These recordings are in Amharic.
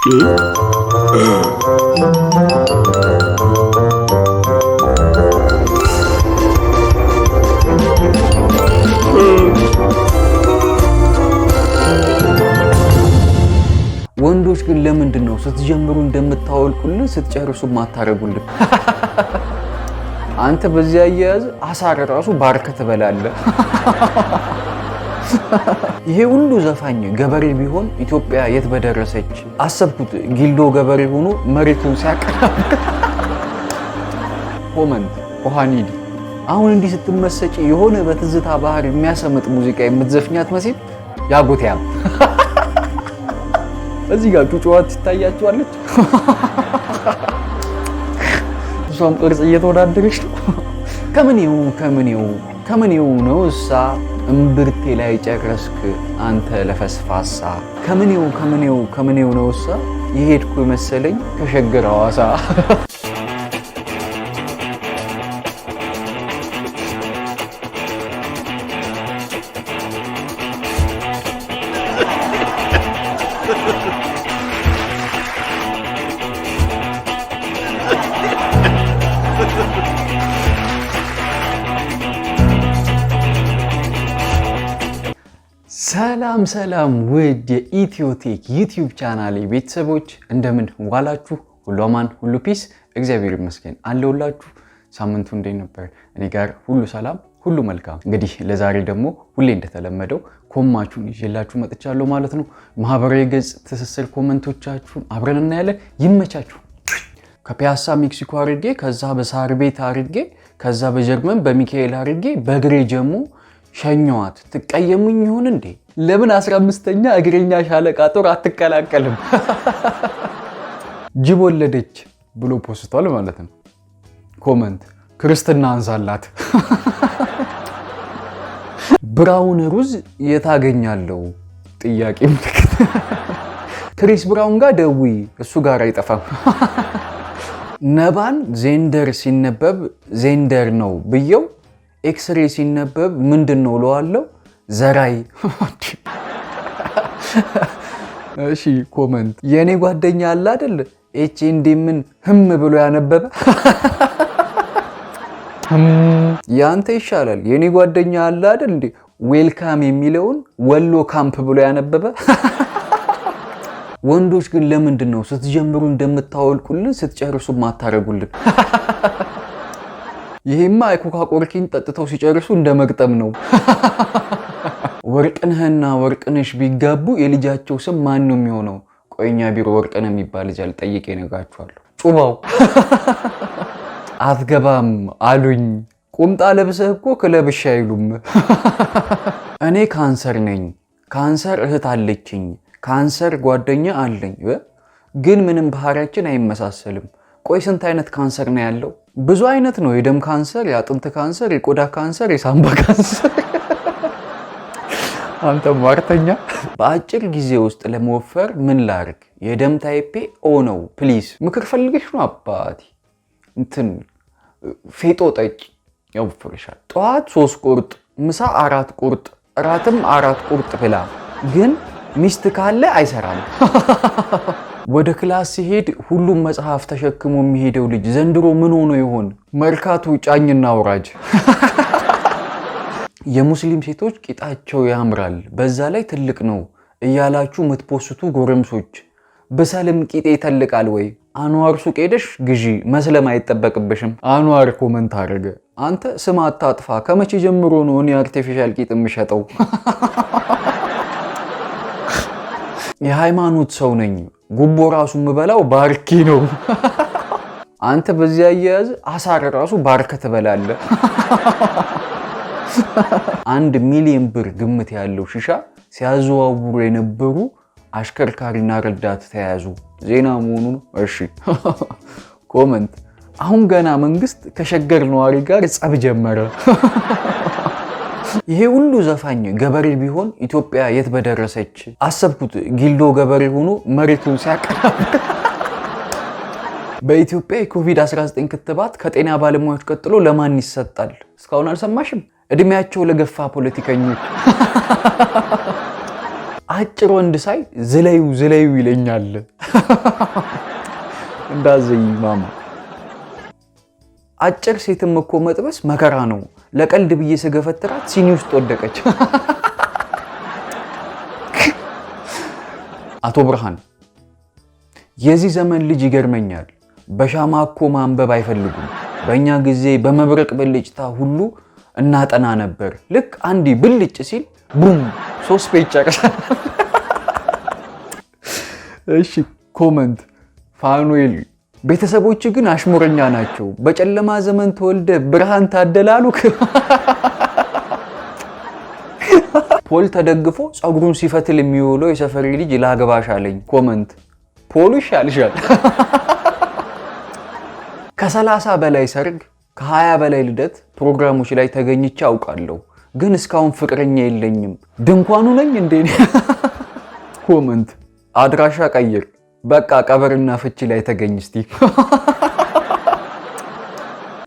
ወንዶች ግን ለምንድን ነው ስትጀምሩ እንደምታወልቁልን ስትጨርሱ ማታረጉልን? አንተ በዚያ አያያዝ አሳር ራሱ ባርከ ትበላለህ። ይሄ ሁሉ ዘፋኝ ገበሬ ቢሆን ኢትዮጵያ የት በደረሰች አሰብኩት። ጊልዶ ገበሬ ሆኖ መሬቱን ሲያቀናብር። ኮመንት ኮሃኒዲ አሁን እንዲህ ስትመሰጪ የሆነ በትዝታ ባህር የሚያሰምጥ ሙዚቃ የምትዘፍኛት መሲል ያጎትያም እዚህ ጋር ጩጫዋት ትታያቸዋለች። እሷም ቅርጽ እየተወዳደረች ነው። ከምን ነው እሳ እምብርቴ ላይ ጨረስክ አንተ ለፈስፋሳ። ከምን ነው እሳ የሄድኩ መሰለኝ ከሸገር ሐዋሳ። ሰላም ውድ የኢትዮቴክ ዩቲዩብ ቻናል ቤተሰቦች እንደምን ዋላችሁ? ሁሉ አማን፣ ሁሉ ፒስ፣ እግዚአብሔር ይመስገን አለሁላችሁ። ሳምንቱ እንዴት ነበር? እኔ ጋር ሁሉ ሰላም፣ ሁሉ መልካም። እንግዲህ ለዛሬ ደግሞ ሁሌ እንደተለመደው ኮማቹን ይዤላችሁ መጥቻለሁ ማለት ነው። ማህበራዊ ገጽ ትስስር ኮመንቶቻችሁን አብረን እናያለን። ይመቻችሁ። ከፒያሳ ሜክሲኮ አድርጌ ከዛ በሳር ቤት አድርጌ ከዛ በጀርመን በሚካኤል አድርጌ በእግሬ ጀሞ ሸኛዋት። ትቀየሙኝ ይሁን እንዴ? ለምን 15ኛ እግረኛ ሻለቃ ጦር አትቀላቀልም? ጅብ ወለደች ብሎ ፖስቷል ማለት ነው። ኮመንት ክርስትና አንሳላት። ብራውን ሩዝ የታገኛለው ጥያቄ ምልክት። ክሪስ ብራውን ጋር ደዊ እሱ ጋር አይጠፋም። ነባን ዜንደር ሲነበብ ዜንደር ነው ብየው ኤክስሬ ሲነበብ ምንድነው ለዋለው ዘራይ። እሺ ኮመንት የኔ ጓደኛ አለ አይደል ኤች ኤንዲ ምን ህም ብሎ ያነበበ ያንተ ይሻላል። የኔ ጓደኛ አለ አይደል እንዴ ዌልካም የሚለውን ወሎ ካምፕ ብሎ ያነበበ። ወንዶች ግን ለምንድን ነው ስትጀምሩ እንደምታወልቁልን ስትጨርሱ ማታረጉልን? ይሄማ የኮካ ቆርኪን ጠጥተው ሲጨርሱ እንደመግጠም ነው። ወርቅነህና ወርቅነሽ ቢጋቡ የልጃቸው ስም ማን ነው የሚሆነው? ቆይኛ ቢሮ ወርቅነህ የሚባል ልጅ አልጠይቄ ነግራችኋለሁ። ጩባው አትገባም አሉኝ። ቁምጣ ለብሰህ እኮ ክለብሽ አይሉም። እኔ ካንሰር ነኝ። ካንሰር እህት አለችኝ። ካንሰር ጓደኛ አለኝ። ግን ምንም ባህሪያችን አይመሳሰልም። ቆይ ስንት አይነት ካንሰር ነው ያለው? ብዙ አይነት ነው። የደም ካንሰር፣ የአጥንት ካንሰር፣ የቆዳ ካንሰር፣ የሳምባ ካንሰር። አንተ ማርተኛ። በአጭር ጊዜ ውስጥ ለመወፈር ምን ላርግ? የደም ታይፔ ኦ ነው። ፕሊዝ ምክር ፈልገሽ ነው አባቴ። እንትን ፌጦ ጠጭ ያወፍርሻል። ጠዋት 3 ቁርጥ፣ ምሳ 4 ቁርጥ፣ እራትም 4 ቁርጥ ብላ። ግን ሚስት ካለ አይሰራም። ወደ ክላስ ሲሄድ ሁሉም መጽሐፍ ተሸክሞ የሚሄደው ልጅ ዘንድሮ ምን ሆኖ ይሆን? መርካቱ ጫኝና አውራጅ። የሙስሊም ሴቶች ቂጣቸው ያምራል በዛ ላይ ትልቅ ነው እያላችሁ የምትፖስቱ ጎረምሶች በሰልም ቂጤ ይተልቃል ወይ? አንዋር ሱቅ ሄደሽ ግዢ መስለም አይጠበቅብሽም። አንዋር ኮመንት አደረገ። አንተ ስም አታጥፋ። ከመቼ ጀምሮ ነው እኔ አርቲፊሻል ቂጥ የምሸጠው? የሃይማኖት ሰው ነኝ። ጉቦ ራሱ የምበላው ባርኪ ነው። አንተ በዚያ አያያዝ አሳር ራሱ ባርከ ትበላለህ። 1 ሚሊዮን ብር ግምት ያለው ሺሻ ሲያዘዋውሩ የነበሩ አሽከርካሪና ረዳት ተያዙ። ዜና መሆኑ ነው። እሺ ኮመንት አሁን ገና መንግስት ከሸገር ነዋሪ ጋር ጸብ ጀመረ። ይሄ ሁሉ ዘፋኝ ገበሬ ቢሆን ኢትዮጵያ የት በደረሰች አሰብኩት። ጊልዶ ገበሬ ሆኖ መሬቱን ሲያቀናብር። በኢትዮጵያ የኮቪድ-19 ክትባት ከጤና ባለሙያዎች ቀጥሎ ለማን ይሰጣል? እስካሁን አልሰማሽም? እድሜያቸው ለገፋ ፖለቲከኞች። አጭር ወንድ ሳይ ዝለዩ ይለኛል። እንዳዘይ ማማ አጭር ሴትም እኮ መጥበስ መከራ ነው። ለቀልድ ብዬ ስገፈትራት ሲኒ ውስጥ ወደቀች። አቶ ብርሃን የዚህ ዘመን ልጅ ይገርመኛል። በሻማ እኮ ማንበብ አይፈልጉም። በእኛ ጊዜ በመብረቅ ብልጭታ ሁሉ እናጠና ነበር። ልክ አንዲ ብልጭ ሲል ቡም 3 ፔጅ ጨርሰናል። እሺ ኮመንት ፋኑኤል ቤተሰቦች ግን አሽሙረኛ ናቸው። በጨለማ ዘመን ተወልደ ብርሃን ታደላሉክ። ፖል ተደግፎ ጸጉሩን ሲፈትል የሚውለው የሰፈሪ ልጅ ላገባሽ አለኝ። ኮመንት ፖሉ ይሻልሻል። ከ30 በላይ ሰርግ ከ20 በላይ ልደት ፕሮግራሞች ላይ ተገኝቼ አውቃለሁ፣ ግን እስካሁን ፍቅረኛ የለኝም። ድንኳኑ ነኝ እንዴ? ኮመንት አድራሻ ቀይር፣ በቃ ቀበርና ፍቺ ላይ ተገኝ እስቲ።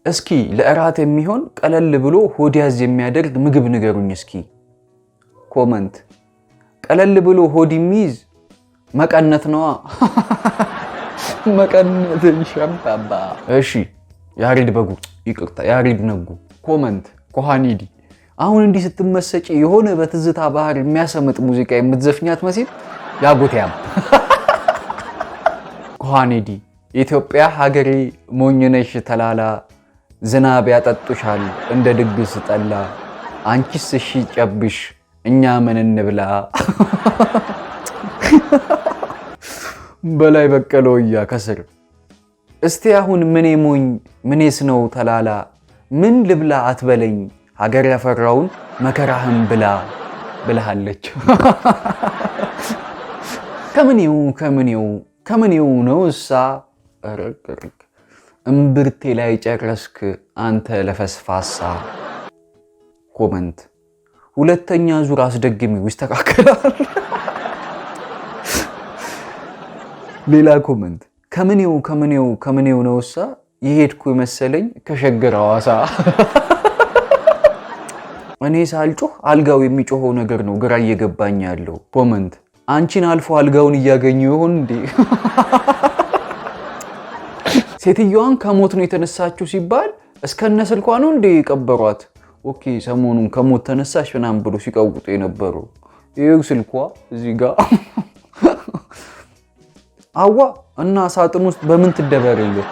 እስኪ ለእራት የሚሆን ቀለል ብሎ ሆድ ያዝ የሚያደርግ ምግብ ንገሩኝ እስኪ። ኮመንት ቀለል ብሎ ሆድ የሚይዝ መቀነት ነዋ። መቀነት ሸምጣባ። እሺ ያሬድ በጉ ይቅርታ ያሬድ ነጉ። ኮመንት ኮሃኒዲ አሁን እንዲህ ስትመሰጪ የሆነ በትዝታ ባህር የሚያሰምጥ ሙዚቃ የምትዘፍኛት መሲል ያጎትያም። ኮሃኒዲ ኢትዮጵያ ሀገሬ ሞኝነሽ ተላላ፣ ዝናብ ያጠጡሻል እንደ ድግስ ጠላ፣ አንቺስ እሺ ጨብሽ እኛ ምን እንብላ። በላይ በቀለውያ ከስር እስቲ አሁን ምኔ ሞኝ ምኔስ ነው ተላላ፣ ምን ልብላ አትበለኝ ሀገር ያፈራውን መከራህን ብላ ብለሃለች። ከምኔው ነው እሳ ረቅርቅ እምብርቴ ላይ ጨረስክ አንተ ለፈስፋሳ። ኮመንት ሁለተኛ ዙር አስደግሚው ይስተካከላል። ሌላ ኮመንት ከምኔው ነው እሳ የሄድኩ መሰለኝ ከሸገር ሐዋሳ። እኔ ሳልጮህ አልጋው የሚጮኸው ነገር ነው ግራ እየገባኝ ያለው። ኮመንት አንቺን አልፎ አልጋውን እያገኙ ይሆን እንዴ? ሴትዮዋን ከሞት ነው የተነሳችው ሲባል እስከነ ስልኳ ነው እንዴ የቀበሯት? ኦኬ ሰሞኑን ከሞት ተነሳሽ ምናምን ብሎ ሲቀውጡ የነበሩ ይሄው ስልኳ እዚህ ጋር። አዋ እና ሳጥን ውስጥ በምን ትደበረልህ?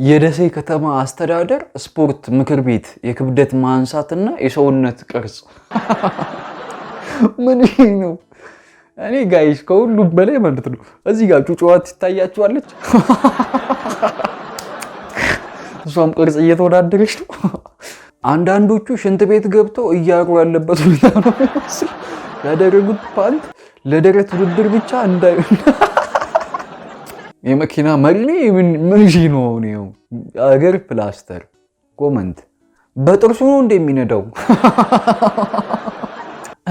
የደሴ ከተማ አስተዳደር ስፖርት ምክር ቤት የክብደት ማንሳትና የሰውነት ቅርጽ። ምን ነው? እኔ ጋይስ ከሁሉም በላይ ማለት ነው እዚህ ጋር ጩጫዋት ትታያችኋለች። እሷም ቅርጽ እየተወዳደረች ነው። አንዳንዶቹ ሽንት ቤት ገብተው እያሩ ያለበት ሁኔታ ነው ያደረጉት። ፓንት ለደረት ውድድር ብቻ እንዳይሆን። የመኪና መሪ ምን ነው አገር ፕላስተር። ኮመንት በጥርሱ ነው እንደሚነዳው።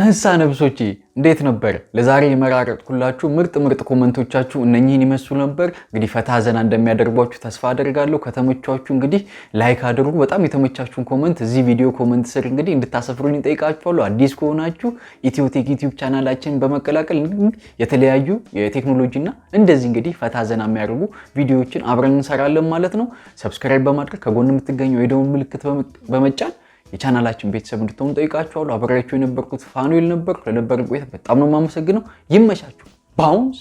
እንሳ ነብሶቼ እንዴት ነበር? ለዛሬ የመራረጥኩላችሁ ምርጥ ኮመንቶቻችሁ እነኚህን ይመስሉ ነበር። እንግዲህ ፈታ ዘና እንደሚያደርጓችሁ ተስፋ አደርጋለሁ። ከተመቻችሁ እንግዲህ ላይክ አድርጉ። በጣም የተመቻችሁን ኮመንት እዚህ ቪዲዮ ኮመንት ስር እንግዲህ እንድታሰፍሩኝ ጠይቃችኋለሁ። አዲስ ከሆናችሁ ኢትዮቴክ ዩቲዩብ ቻናላችንን በመቀላቀል የተለያዩ የቴክኖሎጂና እንደዚህ እንግዲህ ፈታ ዘና የሚያደርጉ ቪዲዮዎችን አብረን እንሰራለን ማለት ነው። ሰብስክራይብ በማድረግ ከጎን የምትገኘው የደወል ምልክት በመጫን የቻናላችን ቤተሰብ እንድትሆኑ ጠይቃችኋለሁ። አብሬያችሁ የነበርኩት ፋኑኤል ነበር። ለነበረን ቆይታ በጣም ነው የማመሰግነው። ይመቻችሁ። ባውንስ